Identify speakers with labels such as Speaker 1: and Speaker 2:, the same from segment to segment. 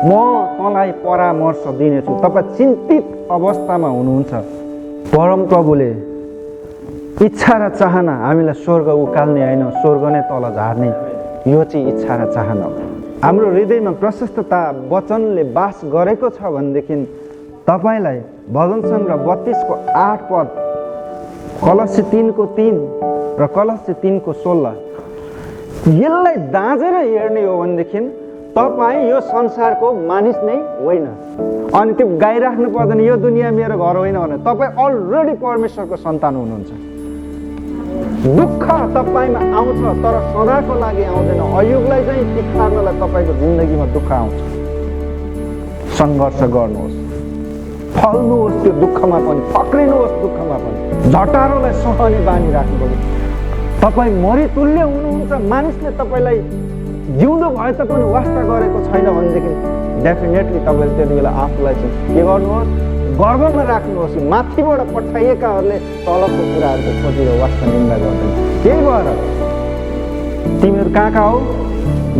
Speaker 1: म तँलाई परामर्श दिनेछु। तपाईँ चिन्तित अवस्थामा हुनुहुन्छ, परमप्रभुले इच्छा र चाहना हामीलाई स्वर्ग उकाल्ने होइन, स्वर्ग नै तल झार्ने, यो चाहिँ इच्छा र चाहना हो। हाम्रो हृदयमा प्रशस्तता वचनले बास गरेको छ भनेदेखि तपाईँलाई भजन सङ्ग्रह 32 को 8 पद, कलस्सी 3 को 3 र कलस्सी 3 को 16 यसलाई दाँजेर हेर्ने हो भनेदेखि तपाईँ यो संसारको मानिस नै होइन। अनि त्यो गाइराख्नु पर्दैन यो दुनियाँ मेरो घर होइन भने तपाईँ अलरेडी परमेश्वरको सन्तान हुनुहुन्छ। दुःख तपाईँमा आउँछ तर सदाको लागि आउँदैन। अयुबलाई चाहिँ तिखार्नलाई तपाईँको जिन्दगीमा दुःख आउँछ। सङ्घर्ष गर्नुहोस्, फल्नुहोस् त्यो दुःखमा पनि, पक्रिनुहोस् दुःखमा पनि, झटारोलाई सहने बानी राख्नुपर्छ। तपाईँ मरितुल्य हुनुहुन्छ। मानिसले तपाईँलाई जिउँदो भए तापनि वास्ता गरेको छैन भनेदेखि डेफिनेटली तपाईँले त्यति बेला आफूलाई चाहिँ के गर्नुहोस्, गर्वमा राख्नुहोस्। माथिबाट पठाइएकाहरूले तलको कुराहरूको खोजेर वास्ता निन्दा गर्दैन। त्यही भएर तिमीहरू कहाँका हो?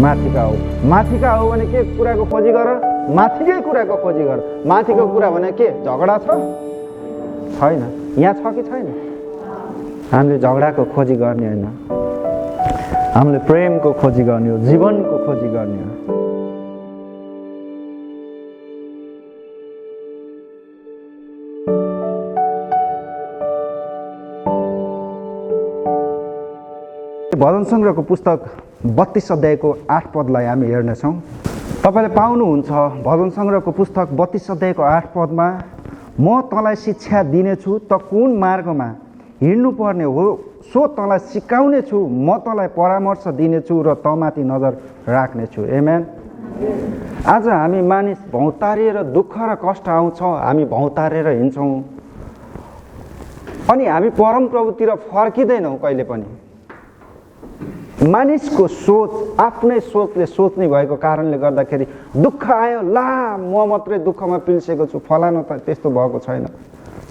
Speaker 1: माथिका हो। माथिका हो भने के कुराको खोजी गर? माथिकै कुराको खोजी गर। माथिको कुरा भने के? झगडा छ? छैन। यहाँ छ कि छैन? हामीले झगडाको खोजी गर्ने होइन, हामीले प्रेमको खोजी गर्ने हो, जीवनको खोजी गर्ने हो। भजन सङ्ग्रहको पुस्तक 32 अध्यायको 8 पदलाई हामी हेर्नेछौँ। तपाईँले पाउनुहुन्छ भजन सङ्ग्रहको पुस्तक 32 अध्यायको 8 पदमा, म तँलाई शिक्षा दिनेछु, त कुन मार्गमा हिँड्नुपर्ने हो सो तँलाई सिकाउने छु, म तँलाई परामर्श दिनेछु र तँमाथि नजर राख्नेछु। आमेन। आज हामी मानिस भौतारिएर दुःख र कष्ट आउँछ, हामी भौतारेर हिँड्छौँ अनि हामी परमप्रभुतिर फर्किँदैनौँ कहिले पनि। मानिसको सोच आफ्नै सोचले सोच्ने भएको कारणले गर्दाखेरि दुःख आयो, ला म मात्रै दुःखमा पिल्सेको छु, फलानु त त्यस्तो भएको छैन,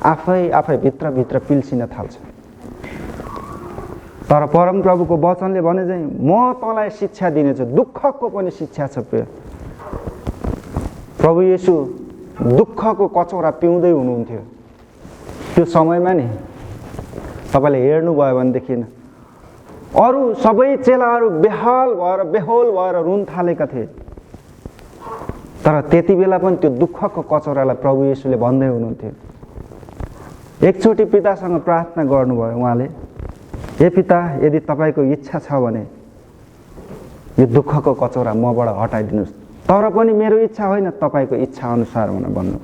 Speaker 1: आफै भित्रभित्र पिल्सिन थाल्छ। तर परमप्रभुको वचनले भने चाहिँ म तँलाई शिक्षा दिनेछु। दुःखको पनि शिक्षा छ प्रिय। प्रभु येशू दुःखको कचौरा पिउँदै हुनुहुन्थ्यो त्यो समयमा नि। तपाईँले हेर्नुभयो भनेदेखि अरू सबै चेलाहरू बेहोल भएर रुन थालेका थिए। तर त्यति बेला पनि त्यो दुःखको कचौरालाई प्रभु येशूले भन्दै हुनुहुन्थ्यो। एकचोटि पितासँग प्रार्थना गर्नुभयो उहाँले, हे पिता, यदि तपाईँको इच्छा छ भने यो दुःखको कचौरा मबाट हटाइदिनुहोस्, तर पनि मेरो इच्छा होइन, तपाईँको इच्छा अनुसार हुन भन्नु।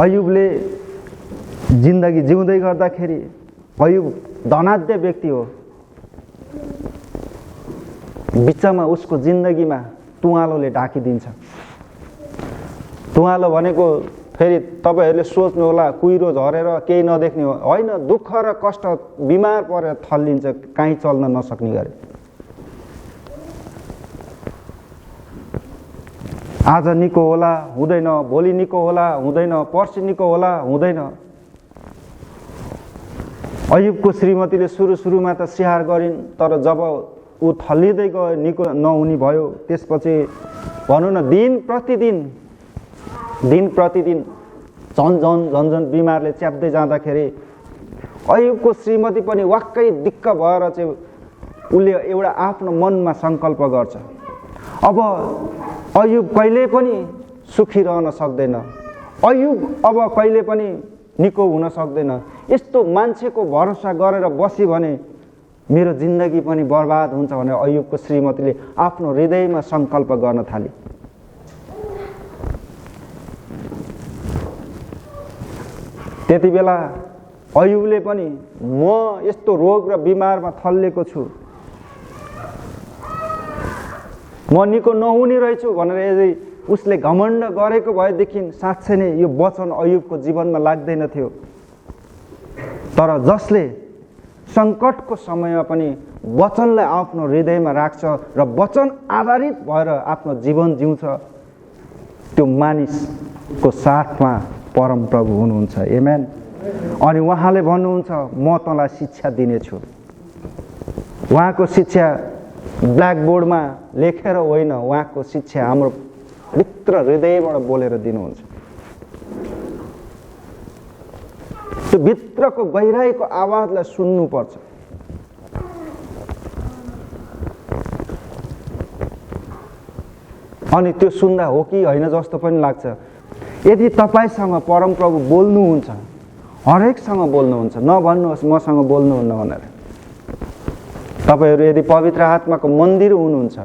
Speaker 1: अयुबले जिन्दगी जिउँदै गर्दाखेरि, अयुब धनाढ्य व्यक्ति हो, बिचमा उसको जिन्दगीमा तुवालोले ढाकिदिन्छ। तुवालो भनेको फेरि तपाईँहरूले सोच्नु होला कुहिरो झरेर केही नदेख्ने हो, होइन। दुःख र कष्ट, बिमार परेर थल्लिन्छ, कहीँ चल्न नसक्ने गरे। आज निको होला हुँदैन, भोलि निको होला हुँदैन, पर्सि निको होला हुँदैन। अयुबको श्रीमतीले सुरुमा त स्याहार गरिन्, तर जब ऊ थल्लिँदै गयो, निको नहुने भयो, त्यसपछि भनौँ न दिन प्रतिदिन झन् बिमारले च्याप्दै जाँदाखेरि अयुबको श्रीमती पनि वाक्कै दिक्क भएर चाहिँ उसले एउटा आफ्नो मनमा सङ्कल्प गर्छ, अब अयुब कहिले पनि सुखी रहन सक्दैन, अयुब अब कहिले पनि निको हुन सक्दैन। यस्तो मान्छेको भरोसा गरेर बसी भने मेरो जिन्दगी पनि बर्बाद हुन्छ भनेर अयुबको श्रीमतीले आफ्नो हृदयमा सङ्कल्प गर्न थाली। त्यति बेला अयुबले पनि म यस्तो रोग र बिमारमा थल्लेको छु, म निको नहुने रहेछु भनेर यदि उसले घमण्ड गरेको भएदेखि साँच्चै नै यो वचन अयुबको जीवनमा लाग्दैन थियो। तर जसले सङ्कटको समयमा पनि वचनलाई आफ्नो हृदयमा राख्छ र वचन आधारित भएर आफ्नो जीवन जिउँछ, त्यो मानिसको साथमा परमप्रभु हुनुहुन्छ। आमेन। अनि उहाँले भन्नुहुन्छ म तँलाई शिक्षा दिनेछु। उहाँको शिक्षा ब्ल्याकबोर्डमा लेखेर होइन, उहाँको शिक्षा हाम्रो भित्र हृदयबाट बोलेर दिनुहुन्छ। त्यो भित्रको गहिराईको आवाजलाई सुन्नुपर्छ। अनि त्यो सुन्दा हो कि होइन जस्तो पनि लाग्छ। यदि तपाईँसँग परमप्रभु बोल्नुहुन्छ, हरेकसँग बोल्नुहुन्छ, नभन्नुहोस् मसँग बोल्नुहुन्न भनेर। तपाईँहरू यदि पवित्र आत्माको मन्दिर हुनुहुन्छ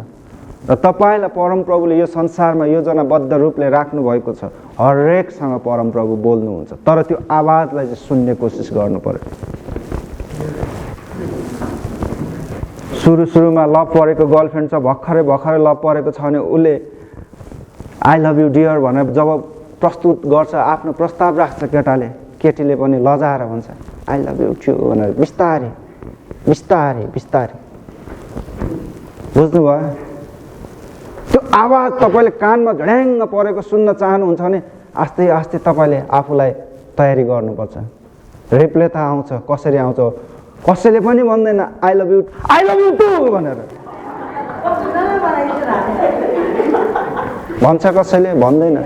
Speaker 1: र तपाईँलाई परमप्रभुले यो संसारमा योजनाबद्ध रूपले राख्नु भएको छ, हरेकसँग परमप्रभु बोल्नुहुन्छ। तर त्यो आवाजलाई चाहिँ सुन्ने कोसिस गर्नु पर्यो। सुरुमा लभ परेको गर्लफ्रेन्ड छ, भर्खरै लभ परेको छ भने उसले आई लभ यु डियर भनेर जब प्रस्तुत गर्छ, आफ्नो प्रस्ताव राख्छ केटाले, केटीले पनि लजाएर भन्छ आई लभ यु टु भनेर बिस्तारै बिस्तारै बिस्तारै। बुझ्नुभयो? त्यो आवाज तपाईँले कानमा झड्याङ्ग परेको सुन्न चाहनुहुन्छ भने आस्ते आस्ते तपाईँले आफूलाई तयारी गर्नुपर्छ। रिप्ले त आउँछ, कसरी आउँछ? कसैले पनि भन्दैन आई लभ यु टु भनेर भन्छ, कसैले भन्दैन।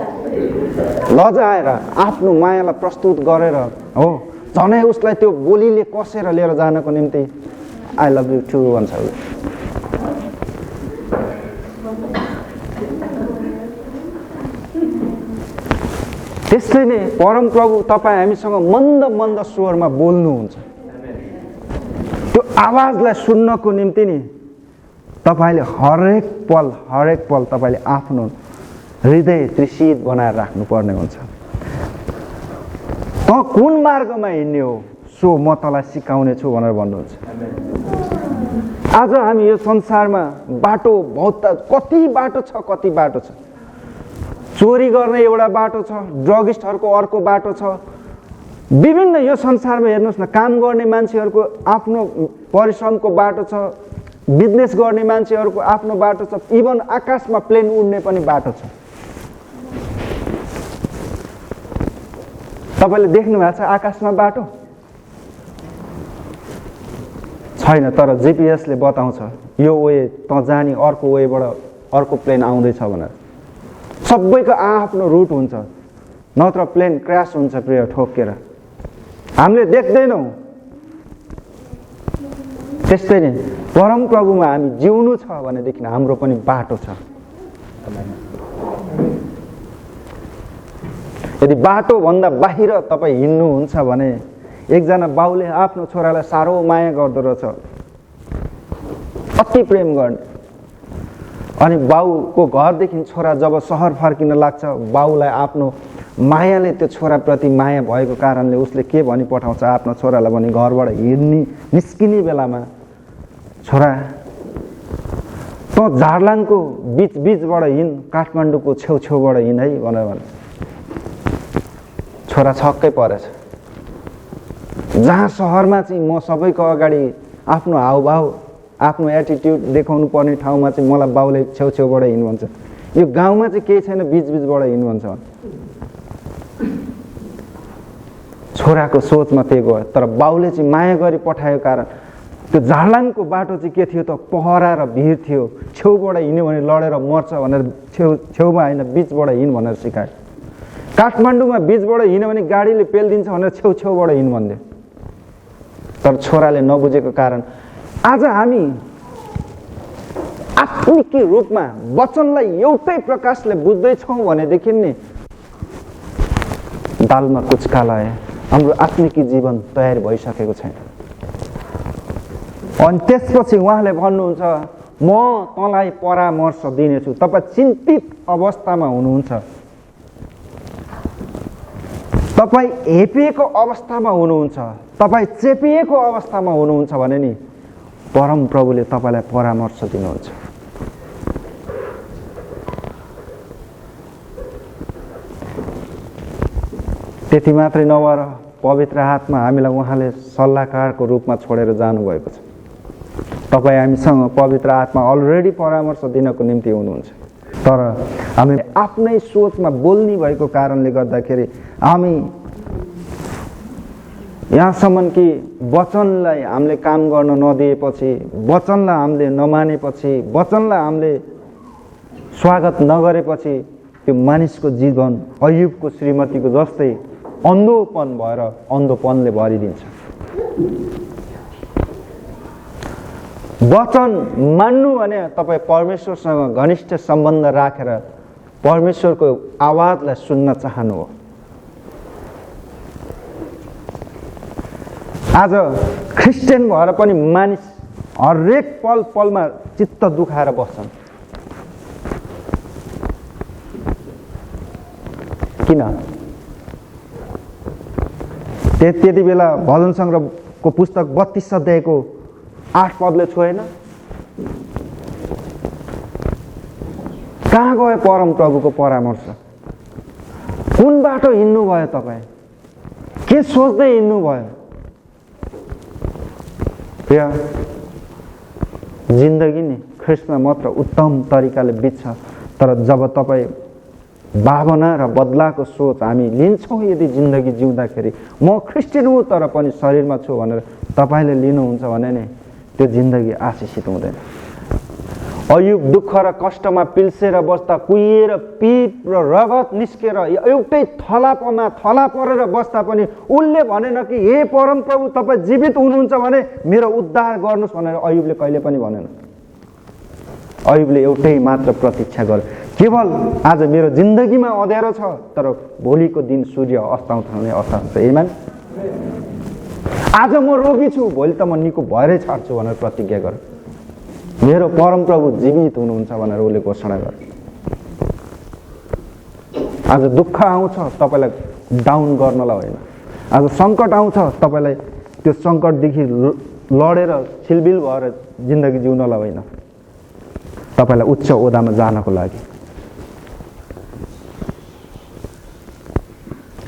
Speaker 1: लजाएर आफ्नो मायालाई प्रस्तुत गरेर हो, झनै उसलाई त्यो बोलीले कसेर लिएर जानको निम्ति आई लभ यु टु भन्छ। त्यसले नै परमप्रभु तपाईँ हामीसँग मन्द मन्द स्वरमा बोल्नुहुन्छ। त्यो आवाजलाई सुन्नको निम्ति नि तपाईँले हरेक पल तपाईँले आफ्नो हृदय त्रिषित बनाएर राख्नुपर्ने हुन्छ। त कुन मार्गमा हिँड्ने हो सो म तँलाई सिकाउने छु भनेर भन्नुहुन्छ। आज हामी यो संसारमा बाटो बहुत कति बाटो छ। चोरी गर्ने एउटा बाटो छ, ड्रगिस्टहरूको अर्को बाटो छ, विभिन्न यो संसारमा हेर्नुहोस् न, काम गर्ने मान्छेहरूको आफ्नो परिश्रमको बाटो छ, बिजनेस गर्ने मान्छेहरूको आफ्नो बाटो छ, इभन आकाशमा प्लेन उड्ने पनि बाटो छ। तपाईँले देख्नु भएको छ आकाशमा बाटो? छैन, तर जिपिएसले बताउँछ यो वे त जाने, अर्को वेबाट अर्को प्लेन आउँदैछ भनेर। सबैको आफ्नो रुट हुन्छ, नत्र प्लेन क्रास हुन्छ प्रिय, ठोकेर। हामीले देख्दैनौँ। त्यस्तै नै परमप्रभुमा हामी जिउनु छ भनेदेखि हाम्रो पनि बाटो छ। यदि बाटोभन्दा बाहिर तपाईँ हिँड्नुहुन्छ भने, एकजना बाउले आफ्नो छोरालाई साह्रो माया गर्दो रहेछ, अति प्रेम गर्ने। अनि बाउको घरदेखि छोरा जब सहर फर्किन लाग्छ, बाउलाई आफ्नो मायाले त्यो छोराप्रति माया भएको कारणले उसले के भनी पठाउँछ आफ्नो छोरालाई भने, घरबाट निस्किने बेलामा छोरा त झारलाङको बिचबाट हिँड, काठमाडौँको छेउछेउबाट हिँड है भनेर भन्छ। छोरा छक्कै परेछ। जहाँ सहरमा चाहिँ म सबैको अगाडि आफ्नो हाउभाउ आफ्नो एटिट्युड देखाउनु पर्ने ठाउँमा चाहिँ मलाई बाउले छेउछेउबाट हिँड्नु भन्छ। यो गाउँमा चाहिँ केही छैन, बिचबाट हिँड्नु भन्छ। छोराको सोचमा त्यही गयो। तर बाउले चाहिँ माया गरी पठाएको कारण त्यो झारलाङको बाटो चाहिँ के थियो त, पहरा र भिड थियो। छेउबाट हिँड्यो भने लडेर मर्छ भनेर छेउमा होइन बिचबाट हिँड भनेर सिकायो। काठमाडौँमा बिचबाट हिँड्यो भने गाडीले पेलिदिन्छ भनेर छेउछेउबाट हिँड भन्थ्यो। तर छोराले नबुझेको कारण आज हामी आत्मिक रूपमा वचनलाई एउटै प्रकाशले बुझ्दैछौँ भनेदेखि नि दालमा कुछ काला है, हाम्रो आत्मिक जीवन तयार भइसकेको छैन। अनि त्यसपछि उहाँले भन्नुहुन्छ म तँलाई परामर्श दिनेछु। तपाईँ चिन्तित अवस्थामा हुनुहुन्छ, तपाईँ हेपिएको अवस्थामा हुनुहुन्छ, तपाईँ चेपिएको अवस्थामा हुनुहुन्छ भने नि परम प्रभुले तपाईँलाई परामर्श दिनुहुन्छ। त्यति मात्रै नभएर पवित्र आत्मा हामीलाई उहाँले सल्लाहकारको रूपमा छोडेर जानुभएको छ। तपाईँ हामीसँग पवित्र आत्मा अलरेडी परामर्श दिनको निम्ति हुनुहुन्छ। तर हामी आफ्नै सोचमा बोल्ने भएको कारणले गर्दाखेरि हामी यहाँसम्म कि वचनलाई हामीले काम गर्न नदिएपछि, वचनलाई हामीले नमानेपछि, वचनलाई हामीले स्वागत नगरेपछि त्यो मानिसको जीवन अयुबको श्रीमतीको जस्तै अन्धोपन भएर अन्धोपनले भरिदिन्छ। वचन मान्नु भने तपाईँ परमेश्वरसँग घनिष्ठ सम्बन्ध राखेर परमेश्वरको आवाजलाई सुन्न चाहनु हो। आज क्रिस्चियन भएर पनि मानिस हरेक पल पलमा चित्त दुखाएर बस्छन्। किन? त्यति बेला भजन सङ्ग्रहको पुस्तक 32 अध्यायको 8 पदले छोएन? कहाँ गयो परम प्रभुको परामर्श? कुन बाटो हिँड्नु भयो तपाईँ? के सोच्दै हिँड्नु भयो? जिन्दगी नि ख्रिस्टमा मात्र उत्तम तरिकाले बित्छ। तर जब तपाईँ भावना र बदलाको सोच हामी लिन्छौँ, यदि जिन्दगी जिउँदाखेरि म क्रिस्चियन हुँ तर पनि शरीरमा छु भनेर तपाईँले लिनुहुन्छ भने नि त्यो जिन्दगी आशिषित हुँदैन। अयुब दुःख र कष्टमा पिल्सेर बस्दा, कुहिएर पिप र रगत निस्केर एउटै थला परेर बस्दा पनि उनले भनेन कि हे परम प्रभु तपाईँ जीवित हुनुहुन्छ भने मेरो उद्धार गर्नुहोस् भनेर अयुबले कहिले पनि भनेन। अयुबले एउटै मात्र प्रतीक्षा गर्यो, केवल आज मेरो जिन्दगीमा अँध्यारो छ तर भोलिको दिन सूर्य अस्ताउँछ भने अस्ताउँछ। एमेन। आज म रोगी छु, भोलि त म निको भएरै छाड्छु भनेर प्रतिज्ञा गर। मेरो परम प्रभु जीवित हुनुहुन्छ भनेर उसले घोषणा गर। आज दुःख आउँछ तपाईँलाई डाउन गर्नलाई होइन, आज सङ्कट आउँछ तपाईँलाई त्यो सङ्कटदेखि लडेर छिलबिल भएर जिन्दगी जिउनलाई होइन, तपाईँलाई उच्च ओहदामा जानको लागि।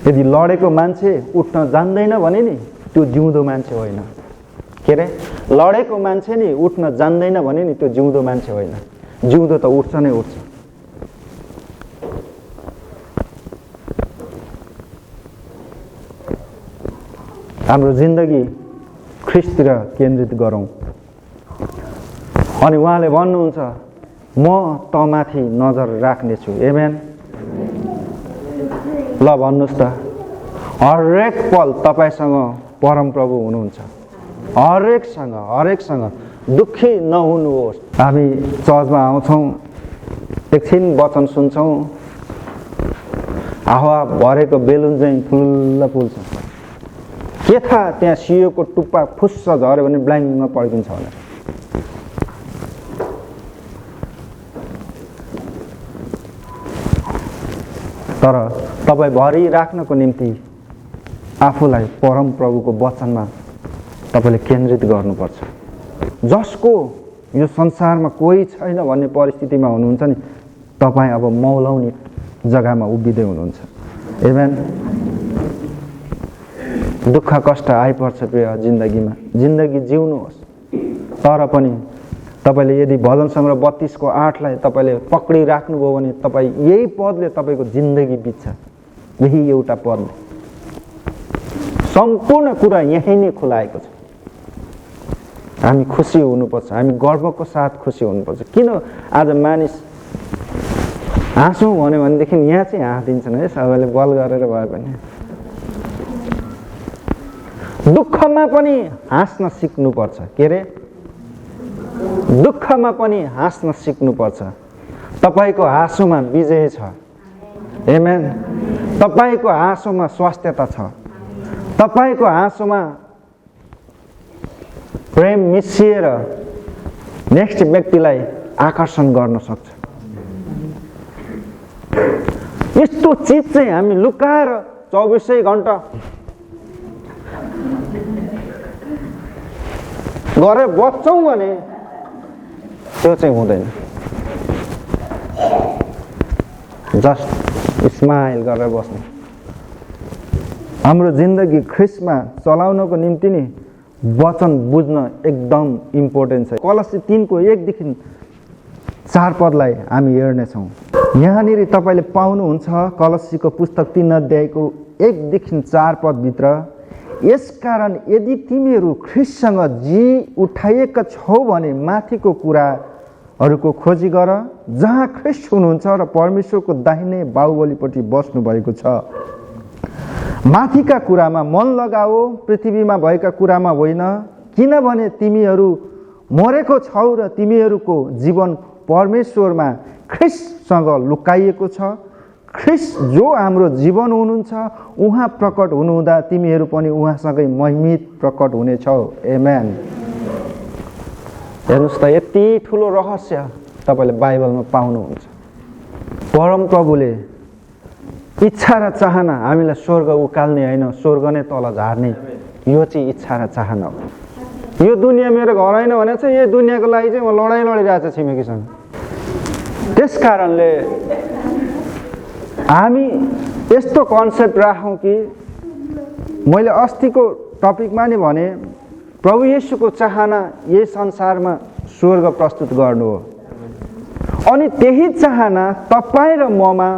Speaker 1: यदि लडेको मान्छे उठ्न जान्दैन भने नि त्यो जिउँदो मान्छे होइन। के अरे? लडेको मान्छे नि उठ्न जान्दैन भने नि त्यो जिउँदो मान्छे होइन। जिउँदो त उठ्छ नै उठ्छ। हाम्रो जिन्दगी ख्रिस्टतिर केन्द्रित गरौँ। अनि उहाँले भन्नुहुन्छ म तमाथि नजर राख्नेछु। एमेन। ल भन्नुहोस् त, हरेक पल तपाईँसँग परम प्रभु हुनुहुन्छ। हरेकसँग दुःखी नहुनुहोस्। हामी चर्चमा आउँछौँ, एकछिन वचन सुन्छौँ, हावा भरेको बेलुन चाहिँ फुल्ल फुल्छ। के थाहा त्यहाँ सियोको टुप्पा फुस्स झऱ्यो भने ब्ल्याङ्कमा पड्किन्छ भने। तर तपाईँ भरि राख्नको निम्ति आफूलाई परम प्रभुको वचनमा तपाईँले केन्द्रित गर्नुपर्छ। जसको यो संसारमा कोही छैन भन्ने परिस्थितिमा हुनुहुन्छ नि, तपाईँ अब मौलाउने जग्गामा उभिँदै हुनुहुन्छ। एमेन। दुःख कष्ट आइपर्छ प्रिय जिन्दगीमा, जिन्दगी जिउनुहोस्। तर पनि तपाईँले यदि भजन सङ्ग्रह 32को 8लाई तपाईँले पक्रिराख्नुभयो भने तपाईँ यही पदले तपाईँको जिन्दगी बित्छ। यही एउटा पदले सम्पूर्ण कुरा यहीँ नै खुलाएको छ। हामी खुसी हुनुपर्छ, हामी गर्वको साथ खुसी हुनुपर्छ। किन आज मानिस हाँसौँ भन्यो भनेदेखि यहाँ चाहिँ हाँसिदिन्छन् है, सबैले बल गरेर भए पनि। दुःखमा पनि हाँस्न सिक्नुपर्छ। के अरे? दुःखमा पनि हाँस्न सिक्नुपर्छ। तपाईँको हाँसोमा विजय छ। एमेन। तपाईँको हाँसोमा स्वास्थ्यता छ। तपाईँको हाँसोमा प्रेम मिसिएर नेक्स्ट व्यक्तिलाई आकर्षण गर्न सक्छ। यस्तो चिज चाहिँ हामी लुकाएर 24 घण्टा गरेर बस्छौँ भने त्यो चाहिँ हुँदैन। जस्ट स्माइल गरेर बस्नु। हाम्रो जिन्दगी ख्रिस्टमा चलाउनको निम्ति नि वचन बुझ्न एकदम इम्पोर्टेन्ट छ। कलसी 3को 1देखि 4 पदलाई हामी हेर्नेछौँ। यहाँनिर तपाईँले पाउनुहुन्छ कलसीको पुस्तक 3 अध्यायको 1देखि 4 पदभित्र, यसकारण यदि तिमीहरू ख्रीष्टसँग जी उठाइएका छौ भने माथिको कुराहरूको खोजी गर, जहाँ ख्रीष्ट हुनुहुन्छ र परमेश्वरको दाहिने बाहुबलीपट्टि बस्नु भएको छ। माथिका कुरामा मन लगाओ, पृथ्वीमा भएका कुरामा होइन, किनभने तिमीहरू मरेको छौ र तिमीहरूको जीवन परमेश्वरमा ख्रीष्टसँग लुकाइएको छ। ख्रीष्ट जो हाम्रो जीवन हुनुहुन्छ, उहाँ प्रकट हुनुहुँदा तिमीहरू पनि उहाँसँगै महिमित प्रकट हुनेछौ। आमेन। हेर्नुहोस् त, यति ठुलो रहस्य तपाईँले बाइबलमा पाउनुहुन्छ। परमप्रभुले इच्छा र चाहना हामीलाई स्वर्ग उकाल्ने होइन, स्वर्ग नै तल झार्ने, यो चाहिँ इच्छा र चाहना हो। यो दुनियाँ मेरो घर होइन भने चाहिँ यो दुनियाँको लागि चाहिँ म लडाइँ लडिरहेको छु छिमेकीसँग। त्यस कारणले हामी यस्तो कन्सेप्ट राखौँ कि मैले अस्तिको टपिकमा नि भने प्रभु येशूको चाहना यही संसारमा स्वर्ग प्रस्तुत गर्नु हो। अनि त्यही चाहना तपाईँ र ममा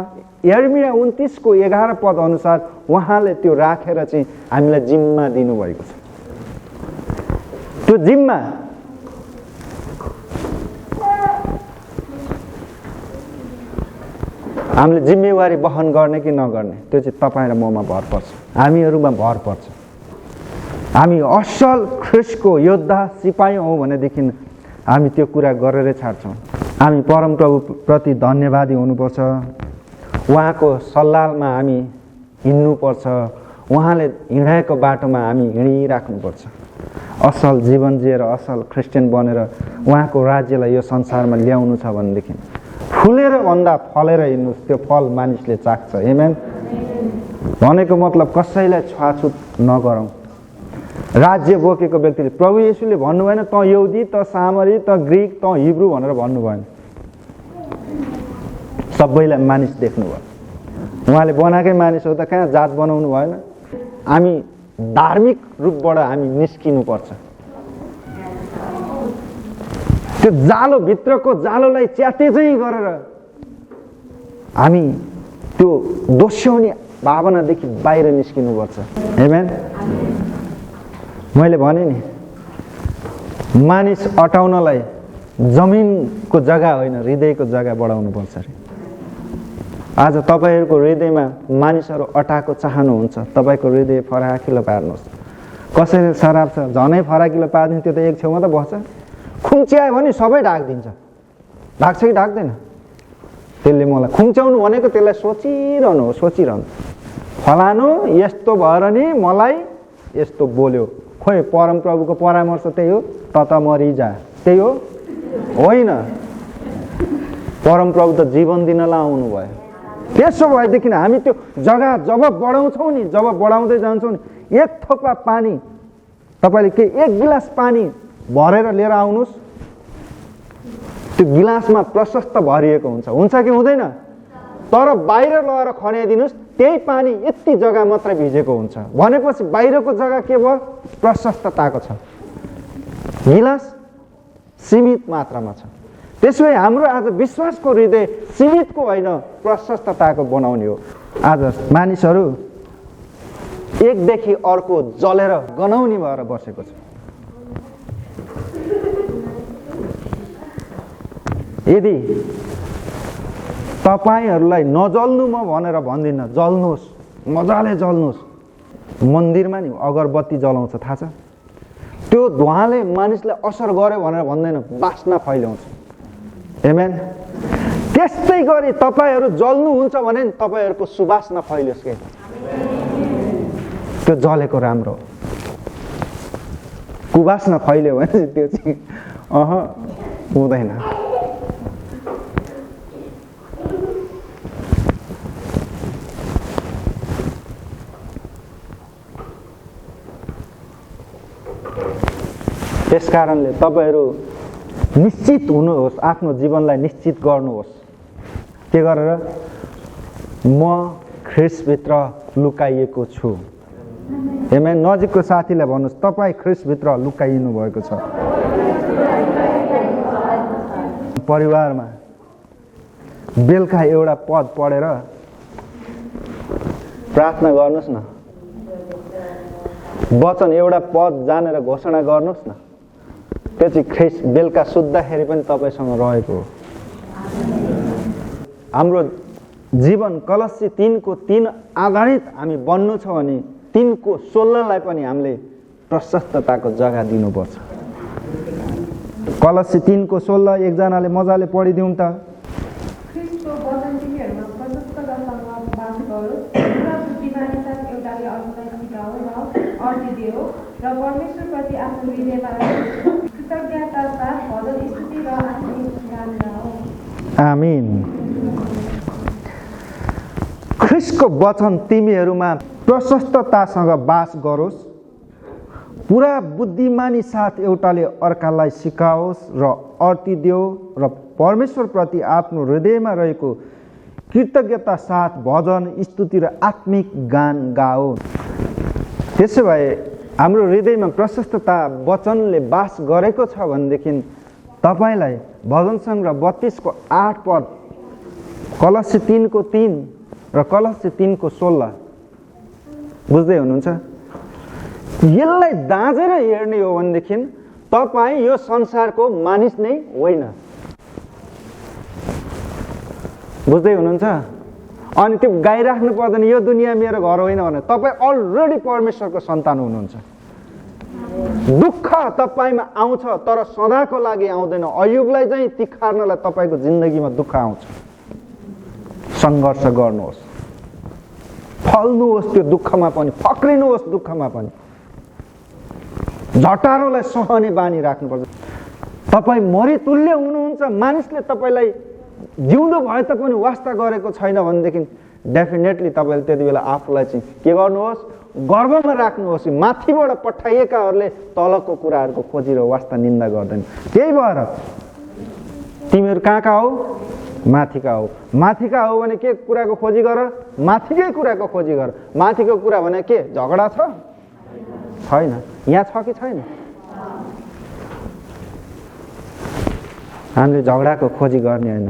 Speaker 1: यर्मिया 29:11 पद अनुसार उहाँले त्यो राखेर चाहिँ हामीलाई जिम्मा दिनुभएको छ। त्यो जिम्मा हामीले जिम्मेवारी वहन गर्ने कि नगर्ने, त्यो चाहिँ तपाईँ र ममा भर पर्छ, हामीहरूमा भर पर्छ। हामी असल ख्रीष्टको योद्धा सिपाही हौँ भनेदेखि हामी त्यो कुरा गरेरै छाड्छौँ। हामी परमप्रभु प्रति धन्यवादी हुनुपर्छ। उहाँको सल्लाहमा हामी हिँड्नुपर्छ। उहाँले हिँडाएको बाटोमा हामी हिँडिराख्नुपर्छ। असल जीवन जिएर असल क्रिस्चियन बनेर उहाँको राज्यलाई यो संसारमा ल्याउनु छ भनेदेखि फुलेर भन्दा फलेर हिँड्नुहोस्, त्यो फल मानिसले चाख्छ। आमेन। भनेको मतलब कसैलाई छुवाछुत नगरौँ। राज्य बोकेको व्यक्तिले, प्रभु येशूले भन्नु भएन त यहुदी, त सामरी, त ग्रिक, त हिब्रू भनेर भन्नु भएन। सबैलाई मानिस देख्नु भयो। उहाँले बनाएकै मानिस हो त, कहाँ जात बनाउनु भएन। हामी धार्मिक रूपबाट हामी निस्किनुपर्छ। त्यो जालो भित्रको जालोलाई च्यातेजै गरेर हामी त्यो दोस्याउने भावनादेखि बाहिर निस्किनुपर्छ। आमेन। मैले भने नि, मानिस अटाउनलाई जमिनको जग्गा होइन, हृदयको जग्गा बढाउनुपर्छ अरे। आज तपाईँहरूको हृदयमा मानिसहरू अटाएको चाहनुहुन्छ, तपाईँको हृदय फराकिलो पार्नुहोस्। कसैले शराब छ झनै फराकिलो पार्दिन्छ, त्यो त एक छेउमा त बस्छ। खुम्च्यायो भने सबै ढाकिदिन्छ। ढाक्छ कि ढाक्दैन? त्यसले मलाई खुम्च्याउनु भनेको त्यसलाई सोचिरहनु हो, सोचिरहनु। फलानु यस्तो भएर नि मलाई यस्तो बोल्यो, खोइ परमप्रभुको परामर्श त्यही हो, त मरिजा, त्यही हो होइन। परमप्रभु त जीवन दिनलाई आउनु भयो। त्यसो भएदेखि हामी त्यो जग्गा जब बढाउँछौँ नि, जब बढाउँदै जान्छौँ नि, एक थोपा पानी तपाईँले के एक गिलास पानी भरेर लिएर आउनुहोस्, त्यो गिलासमा प्रशस्त भरिएको हुन्छ, हुन्छ कि हुँदैन? तर बाहिर लगेर खनाइदिनुहोस्, त्यही पानी यति जग्गा मात्रै भिजेको हुन्छ भनेपछि बाहिरको जग्गा के भयो? प्रशस्तताको छ, गिलास सीमित मात्रामा छ। त्यसै हाम्रो आज विश्वासको हृदय सीमितको होइन, प्रशस्तताको बनाउने हो। आज मानिसहरू एकदेखि अर्को जलेर गनाउने भएर बसेको छ। यदि तपाईहरूलाई नजल्नु म भनेर भन्दिनँ, जल्नुहोस्, मजाले जल्नुहोस्। मन्दिरमा नि अगरबत्ती जलाउँछ, थाहा छ? त्यो धुवाले मानिसलाई असर गर्यो भनेर भन्दैन, बास्ना फैल्याउँछ। आमेन। त्यस्तै गरी तपाईँहरू जल्नुहुन्छ भने तपाईँहरूको सुवासना फैलियोस् के, त्यो जलेको राम्रो। कुवासना फैल्यो भने त्यो चाहिँ हुँदैन। त्यस कारणले तपाईँहरू निश्चित हुनुहोस्, आफ्नो जीवनलाई निश्चित गर्नुहोस्। के गरेर? म ख्रीष्टभित्र लुकाइएको छु। आमेन। नजिकको साथीलाई भन्नुहोस्, तपाईँ ख्रीष्टभित्र लुकाइनु भएको छ। परिवारमा बेलुका एउटा पद पढेर प्रार्थना गर्नुहोस् न। वचन एउटा पद जानेर घोषणा गर्नुहोस् न, त्यो चाहिँ ख्रिस्ट बेलुका सुत्दाखेरि पनि तपाईँसँग रहेको हो। हाम्रो जीवन कलस्सी 3:3 आधारित हामी बन्नु छ भने 3:16 पनि हामीले प्रशस्तताको जग्गा दिनुपर्छ। कलस्सी 3:16 एकजनाले मजाले पढिदिउँ त।
Speaker 2: ख्रिस्टको वचन तिमीहरूमा प्रशस्ततासँग बास गरोस्, पुरा बुद्धिमानीसाथ एउटाले अर्कोलाई सिकाओ र अर्थ दियो र परमेश्वरप्रति आफ्नो हृदयमा कृतज्ञता साथ भजन स्तुति र आत्मिक गान गाओ।
Speaker 1: आमीन। ख्रिस्टको वचन तिमीहरूमा प्रशस्ततासँग बास गरोस्, पुरा बुद्धिमानी साथ एउटाले अर्कालाई सिकाओस् र अर्ती दियो र परमेश्वरप्रति आफ्नो हृदयमा रहेको कृतज्ञता साथ भजन स्तुति र आत्मिक गान गाओ। त्यसो भए हाम्रो हृदयमा प्रशस्तता वचनले बास गरेको छ भनेदेखि तपाईँलाई भजन सङ्ग्रह 32:8 पद, कलस्सी 3:3 र कलस्सी 3:16 बुझ्दै हुनुहुन्छ? यसलाई दाँजेर हेर्ने हो भनेदेखि तपाईँ यो संसारको मानिस नै होइन। बुझ्दै हुनुहुन्छ? अनि त्यो गाइराख्नु पर्दैन यो दुनियाँ मेरो घर होइन भने तपाईँ अलरेडी परमेश्वरको सन्तान हुनुहुन्छ। दुःख तपाईँमा आउँछ तर सदाको लागि आउँदैन। अयुबलाई चाहिँ तिखार्नलाई तपाईँको जिन्दगीमा दुःख आउँछ। सङ्घर्ष गर्नुहोस्, फल्नुहोस् त्यो दुःखमा पनि, फक्रिनुहोस् दुःखमा पनि, झटारोलाई सहने बानी राख्नुपर्छ। तपाईँ मरितुल्य हुनुहुन्छ। मानिसले तपाईँलाई जिउँदो भए तापनि वास्ता गरेको छैन भनेदेखि डेफिनेटली तपाईँले त्यति बेला आफूलाई चाहिँ के गर्नुहोस्, गर्वमा राख्नुहोस्। माथिबाट पठाइएकाहरूले तलको कुराहरूको खोजी र वास्ता निन्दा गर्दैन। त्यही भएर तिमीहरू कहाँका हो? माथिका हो। माथिका हो भने के कुराको खोजी गर? माथिकै कुराको खोजी गर। माथिको कुरा भने के? झगडा छ? छैन। यहाँ छ कि छैन? हामीले झगडाको खोजी गर्ने होइन,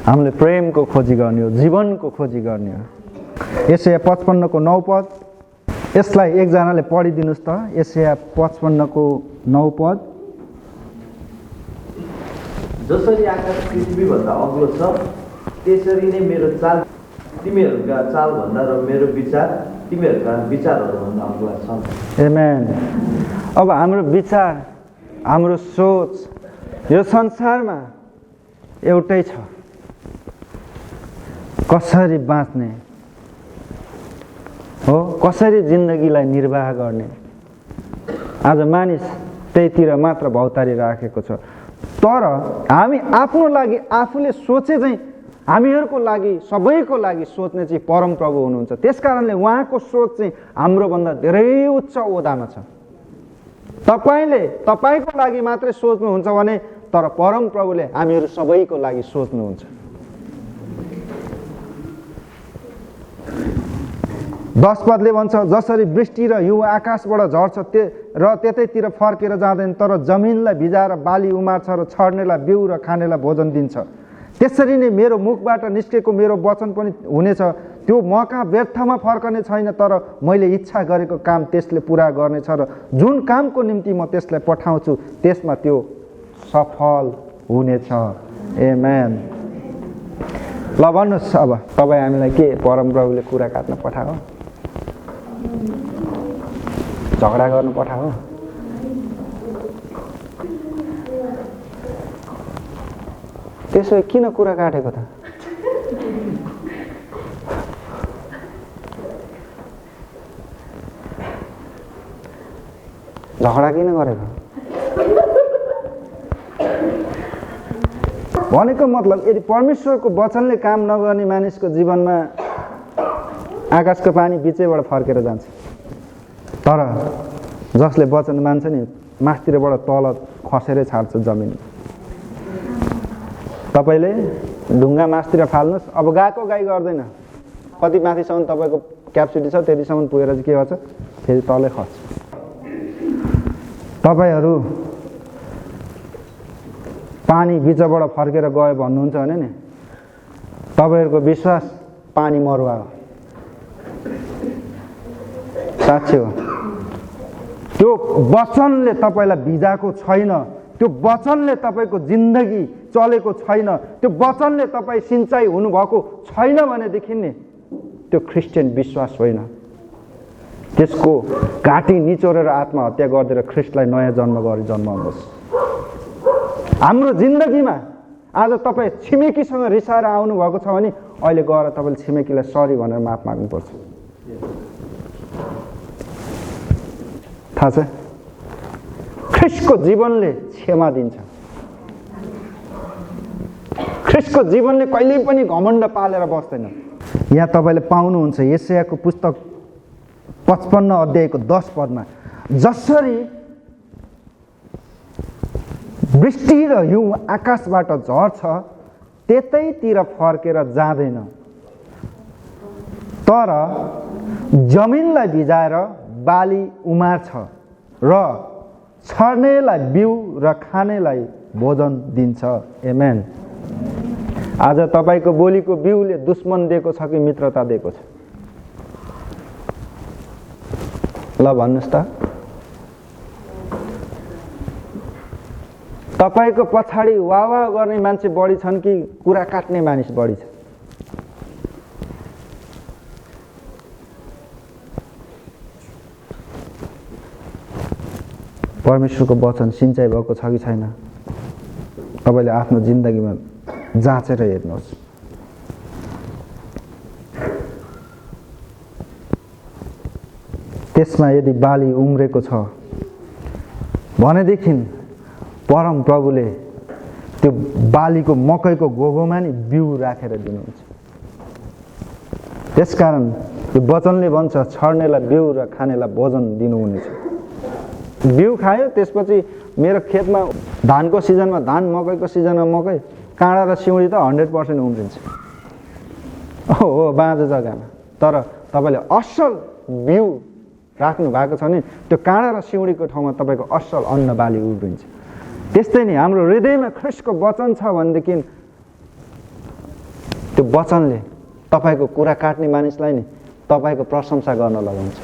Speaker 1: हामीले प्रेमको खोजी गर्ने हो, जीवनको खोजी गर्ने हो। यशाया 55:9 पद, यसलाई एकजनाले पढिदिनुहोस् त। यशाया 55:9 पद।
Speaker 3: जसरी आकाश पृथ्वीभन्दा अग्लो छ त्यसरी नै मेरो चाल तिमीहरूका चालभन्दा र मेरो विचार तिमीहरूका विचारहरूभन्दा अग्ला छ।
Speaker 1: आमेन। अब हाम्रो विचार, हाम्रो सोच यो संसारमा एउटै छ, कसरी बाँच्ने हो, कसरी जिन्दगीलाई निर्वाह गर्ने। आज मानिस त्यहीतिर मात्र भौतारी राखेको छ। तर हामी आफ्नो लागि आफूले सोचे चाहिँ हामीहरूको लागि, सबैको लागि सोच्ने चाहिँ परमप्रभु हुनुहुन्छ। त्यसकारणले उहाँको सोच चाहिँ हाम्रोभन्दा धेरै उच्च ओहदामा छ। तपाईँले तपाईँको लागि मात्रै सोच्नुहुन्छ भने तर परमप्रभुले हामीहरू सबैको लागि सोच्नुहुन्छ। 10 पदले भन्छ, जसरी वृष्टि र हिउँ आकाशबाट झर्छ र त्यतैतिर फर्केर जाँदैन, तर जमिनलाई भिजाएर बाली उमार्छ र छर्नेलाई बिउ र खानेलाई भोजन दिन्छ, त्यसरी नै मेरो मुखबाट निस्केको मेरो वचन पनि हुनेछ। त्यो मका व्यर्थमा फर्कने छैन, तर मैले इच्छा गरेको काम त्यसले पुरा गर्नेछ र जुन कामको निम्ति म त्यसलाई पठाउँछु त्यसमा त्यो सफल हुनेछ। आमेन। ल भन्नुहोस्, अब तपाईँ हामीलाई के परमप्रभुले कुरा काट्न पठायो? झगडा गर्नु पठायो? त्यसो किन कुरा काटेको त? झगडा किन गरेको? भनेको मतलब यदि परमेश्वरको वचनले काम नगर्ने मानिसको जीवनमा आकाशको पानी बिचैबाट फर्केर जान्छ। तर जसले वचन मान्छ नि माथितिरबाट तल खसेरै छाड्छ जमिन। तपाईँले ढुङ्गा मासतिर फाल्नुहोस्, अब गएको गाई गर्दैन। कति माथिसम्म तपाईँको क्यापेसिटी छ त्यतिसम्म पुगेर चाहिँ के गर्छ, फेरि तलै खस्छ। तपाईँहरू पानी बिचबाट फर्केर गयो भन्नुहुन्छ भने नि तपाईँहरूको विश्वास पानी मरुवा हो। साँच्चै हो। त्यो वचनले तपाईँलाई भिजाएको छैन, त्यो वचनले तपाईँको जिन्दगी चलेको छैन, त्यो वचनले तपाईँ सिँचाइ हुनुभएको छैन भनेदेखि नि त्यो क्रिस्चियन विश्वास होइन। त्यसको घाँटी निचोरेर आत्महत्या गरिदिएर ख्रिस्टलाई नयाँ जन्म गरी जन्माउनुहोस्। हाम्रो जिन्दगीमा आज तपाईँ छिमेकीसँग रिसाएर आउनुभएको छ भने अहिले गएर तपाईँले छिमेकीलाई सरी भनेर माफ माग्नुपर्छ। थाहा छ, ख्रिस्टको जीवनले क्षमा दिन्छ। ख्रिस्टको जीवनले कहिल्यै पनि घमण्ड पालेर बस्दैन। यहाँ तपाईँले पाउनुहुन्छ यशायाको पुस्तक 55 अध्यायको 10 पदमा, जसरी वृष्टि र हिउँ आकाशबाट झर्छ त्यतैतिर फर्केर जाँदैन, तर जमिनलाई भिजाएर बाली उमार्छ र छर्नेलाई बिउ र खानेलाई भोजन दिन्छ। आमेन। आज तपाईँको बोलीको बिउले दुश्मन दिएको छ कि मित्रता दिएको छ? ल भन्नुहोस् त। तपाईँको पछाडि वाह गर्ने मान्छे बढी छन् कि कुरा काट्ने मानिस बढी छ? परमेश्वरको वचन सिँचाइ भएको छ कि छैन? तपाईँले आफ्नो जिन्दगीमा जाँचेर हेर्नुहोस्। त्यसमा यदि बाली उम्रेको छ भनेदेखि परम प्रभुले त्यो बालीको मकैको गोगोमा नि बिउ राखेर दिनुहुन्छ। त्यसकारण यो वचनले भन्छ छर्नेलाई बिउ र खानेलाई भोजन दिनुहुनेछ। बिउ खायो, त्यसपछि मेरो खेतमा धानको सिजनमा धान, मकैको सिजनमा मकै, काँडा र सिउँडी त 100% उम्रिन्छ हो बाँझो जग्गामा। तर तपाईँले असल बिउ राख्नु भएको छ भने त्यो काँडा र सिउँडीको ठाउँमा तपाईँको असल अन्न बाली उम्रिन्छ। त्यस्तै नि हाम्रो हृदयमा ख्रिस्टको वचन छ भनेदेखि त्यो वचनले तपाईँको कुरा काट्ने मानिसलाई नि तपाईँको प्रशंसा गर्न लगाउँछ।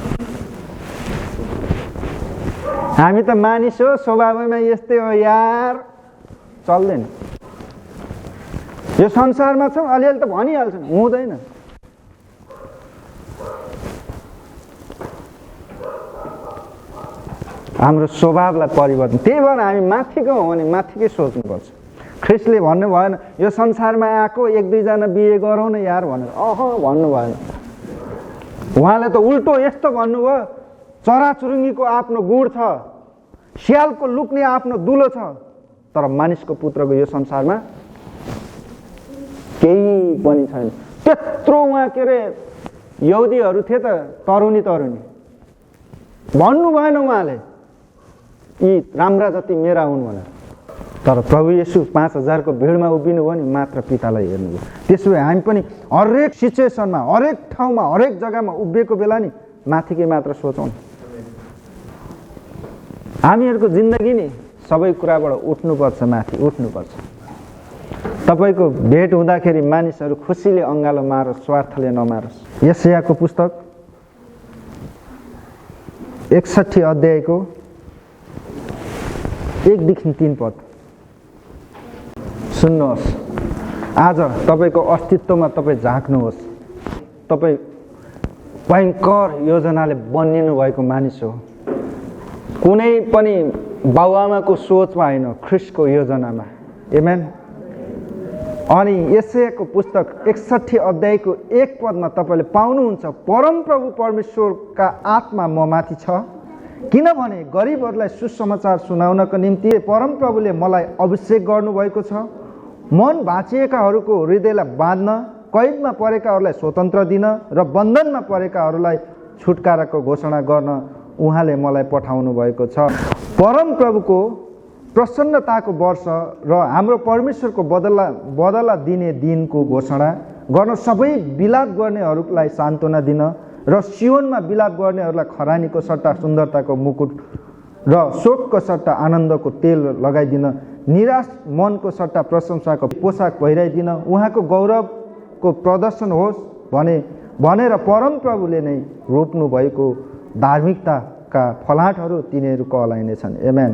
Speaker 1: हामी त मानिस हो, स्वभावमा यस्तै हो यार, चल्दैन। यो संसारमा छौँ, अलिअलि त भनिहाल्छौँ, हुँदैन। हाम्रो स्वभावलाई परिवर्तन, त्यही भएर हामी माथिको हो भने माथिकै सोच्नुपर्छ। ख्रिस्टले भन्नु भएन यो संसारमा आएको 1-2 बिहे गरौँ न यार भनेर, भन्नु भएन। उहाँले त उल्टो यस्तो भन्नुभयो, चराचुरुङ्गीको आफ्नो गुड छ, स्यालको लुक्ने आफ्नो दुलो छ, तर मानिसको पुत्रको यो संसारमा केही पनि छैन। त्यत्रो उहाँ के अरे यहुदीहरू थिए त, तरुणी भन्नु भएन उहाँले यी राम्रा जति मेरा हुन् भनेर। तर प्रभु येशू 5000 को भिडमा उभिनु भयो नि मात्र पितालाई हेर्नुभयो। त्यसो भए हामी पनि हरेक सिचुएसनमा, हरेक ठाउँमा, हरेक जग्गामा उभिएको बेला नि माथिकै मात्र सोचौँ। हामीहरूको जिन्दगी नि सबै कुराबाट उठ्नुपर्छ, माथि उठ्नुपर्छ। तपाईँको भेट हुँदाखेरि मानिसहरू खुसीले अङ्गालो मारोस्, स्वार्थले नमारोस्। यशायाको पुस्तक 61 अध्यायको 1देखि 3 पद सुन्नुहोस्। आज तपाईँको अस्तित्वमा तपाईँ झाँक्नुहोस्। तपाईँ भयङ्कर योजनाले बनिनु भएको मानिस हो, कुनै पनि बाबुआमाको सोचमा होइन, ख्रिस्टको योजनामा। आमेन। अनि यशायाको पुस्तक 61 अध्यायको 1 पदमा तपाईँले पाउनुहुन्छ, परमप्रभु परमेश्वरका आत्मा म माथि छ, किनभने गरिबहरूलाई सुसमाचार सुनाउनको निम्ति परमप्रभुले मलाई अभिषेक गर्नुभएको छ। मन भाँचिएकाहरूको हृदयलाई बाँध्न, कैदमा परेकाहरूलाई स्वतन्त्र दिन र बन्धनमा परेकाहरूलाई छुटकाराको घोषणा गर्न उहाँले मलाई पठाउनु भएको छ। परमप्रभुको प्रसन्नताको वर्ष र हाम्रो परमेश्वरको बदला दिने दिनको घोषणा गर्न, सबै विलाप गर्नेहरूलाई सान्त्वना दिन र सियोनमा विलाप गर्नेहरूलाई खरानीको सट्टा सुन्दरताको मुकुट र शोकको सट्टा आनन्दको तेल लगाइदिन, निराश मनको सट्टा प्रशंसाको पोसाक पहिराइदिन, उहाँको गौरवको प्रदर्शन होस् भनेर परमप्रभुले नै रोप्नु भएको धार्मिकता का फलाटहरू तिनीहरू कहलाइनेछन्। आमेन।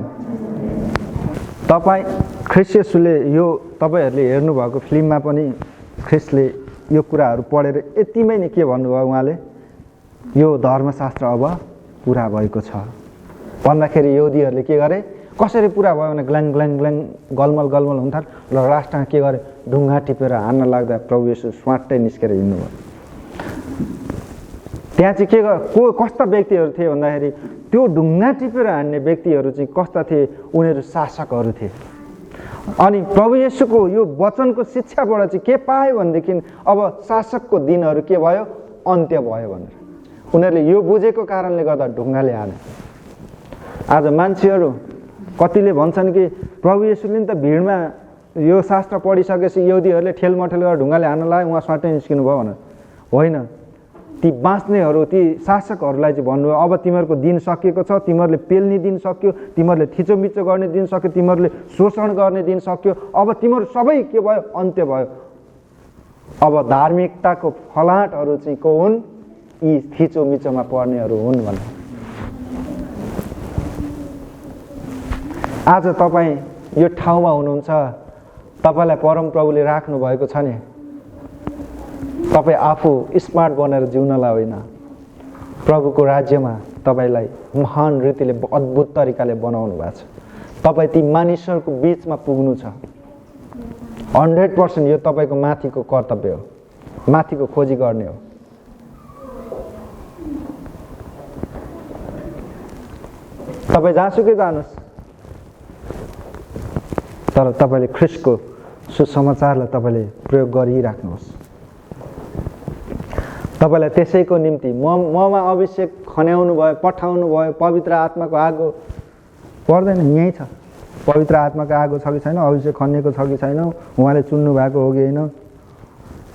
Speaker 1: ख्रिस्ट येशूले यो तपाईँहरूले हेर्नुभएको फिल्ममा पनि ख्रिस्टले यो कुराहरू पढेर यतिमै नै के भन्नुभयो, उहाँले यो धर्मशास्त्र अब पुरा भएको छ भन्दाखेरि यहुदीहरूले के गरे, कसरी पुरा भयो भने ग्ल्याङ ग्ल्याङ ग्ल्याङ गलमल गलमल हुन्थ्यो र लास्टमा के गरे, ढुङ्गा टिपेर हान्न लाग्दा प्रभु येशू स्वाट्टै निस्केर हिँड्नुभयो। त्यहाँ चाहिँ के कस्ता व्यक्तिहरू थिए भन्दाखेरि त्यो ढुङ्गा टिपेर हान्ने व्यक्तिहरू चाहिँ कस्ता थिए, उनीहरू शासकहरू थिए। अनि प्रभु येशूको यो वचनको शिक्षाबाट चाहिँ के पायो भनेदेखि अब शासकको दिनहरू के भयो, अन्त्य भयो भनेर उनीहरूले यो बुझेको कारणले गर्दा ढुङ्गाले हाने। आज मान्छेहरू कतिले भन्छन् कि प्रभु येशूले नि त भिडमा यो शास्त्र पढिसकेपछि यहुदीहरूले ठेलमठेल गरेर ढुङ्गाले हान्न लाग्यो, उहाँ स्वाट्टै निस्किनु भयो भनेर होइन। ती बाँच्नेहरू, ती शासकहरूलाई चाहिँ भन्नुभयो अब तिमीहरूको दिन सकिएको छ, तिमीहरूले पेल्ने दिन सक्यो, तिमीहरूले थिचोमिचो गर्ने दिन सक्यो, तिमीहरूले शोषण गर्ने दिन सक्यो, अब तिमीहरू सबै के भयो, अन्त्य भयो। अब धार्मिकताको फलाटहरू चाहिँ को हुन्, यी थिचोमिचोमा पर्नेहरू हुन् भने। आज तपाईँ यो ठाउँमा हुनुहुन्छ, तपाईँलाई परमप्रभुले राख्नु भएको छ नि, तपाईँ आफू स्मार्ट बनेर जिउनलाई होइन, प्रभुको राज्यमा तपाईँलाई महान रीतिले अद्भुत तरिकाले बनाउनु भएको छ। तपाईँ ती मानिसहरूको बिचमा पुग्नु छ। 100% यो तपाईँको माथिको कर्तव्य हो, माथिको खोजी गर्ने हो। तपाईँ जहाँसुकै जानुहोस्, तर तपाईँले ख्रिस्टको सुसमाचारलाई तपाईँले प्रयोग गरिराख्नुहोस्। तपाईँलाई त्यसैको निम्ति ममा अभिषेक खन्याउनु भयो, पठाउनु भयो, पवित्र आत्माको आगो पर्दैन, यहीँ छ। पवित्र आत्माको आगो छ कि छैन, अभिषेक खनिएको छ कि छैन, उहाँले चुन्नु भएको हो कि होइन।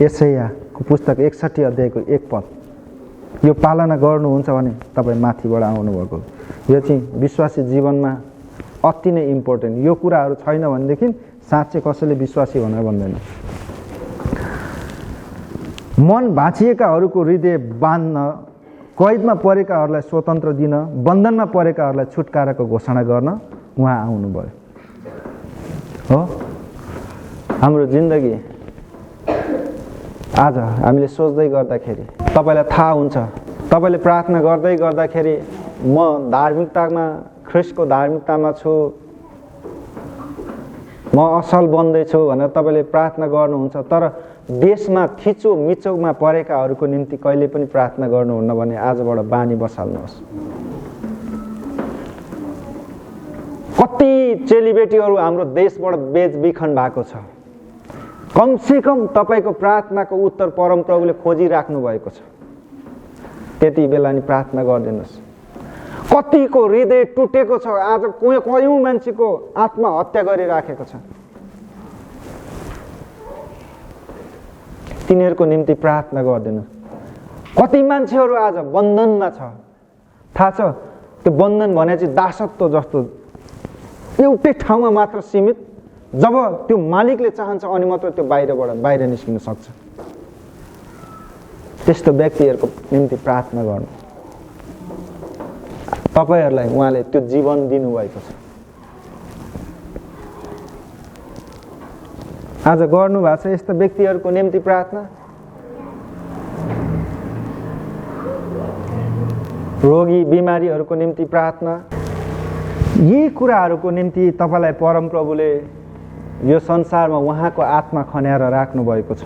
Speaker 1: यशायाको पुस्तक 61 अध्यायको 1 पद, यो पालना गर्नुहुन्छ भने तपाईँ माथिबाट आउनुभएको। यो चाहिँ विश्वासी जीवनमा अति नै इम्पोर्टेन्ट। यो कुराहरू छैन भनेदेखि साँच्चै कसैले विश्वासी भनेर भन्दैन। मन भाँचिएकाहरूको हृदय बाँध्न, कैदमा परेकाहरूलाई स्वतन्त्र दिन, बन्धनमा परेकाहरूलाई छुटकाराको घोषणा गर्न उहाँ आउनुभयो। हो, हाम्रो जिन्दगी आज हामीले सोच्दै गर्दाखेरि तपाईँलाई थाहा हुन्छ, तपाईँले प्रार्थना गर्दै गर्दाखेरि म धार्मिकतामा, ख्रिस्टको धार्मिकतामा छु, म असल बन्दैछु भनेर तपाईँले प्रार्थना गर्नुहुन्छ, तर देशमा थिचो मिचोमा परेकाहरूको निम्ति कहिले पनि प्रार्थना गर्नुहुन्न भने आजबाट बानी बसाल्नुहोस्। कति चेलीबेटीहरू हाम्रो देशबाट बेचबिखन भएको छ। कमसेकम तपाईँको प्रार्थनाको उत्तर परमप्रभुले खोजिराख्नु भएको छ। त्यति बेला नि प्रार्थना गरिदिनुहोस्। कतिको हृदय टुटेको छ, आज कयौँ मान्छेको आत्महत्या गरिराखेको छ। तिनीहरूको निम्ति प्रार्थना गरिदिनुहोस्। कति मान्छेहरू आज बन्धनमा छ, थाहा छ? त्यो बन्धन भने चाहिँ दासत्व जस्तो, एउटै ठाउँमा मात्र सीमित। जब त्यो मालिकले चाहन्छ अनि मात्र त्यो बाहिर निस्किन सक्छ। त्यस्तो व्यक्तिहरूको निम्ति प्रार्थना गर्नु। तपाईहरूलाई उहाँले त्यो जीवन दिनुभएको छ। आज गर्नु भएको छ यस्तो व्यक्तिहरूको निम्ति प्रार्थना। रोगी बिमारीहरूको निम्ति प्रार्थना। यी कुराहरूको निम्ति तपाईँलाई परमप्रभुले यो संसारमा उहाँको आत्मा खन्याएर राख्नु भएको छ।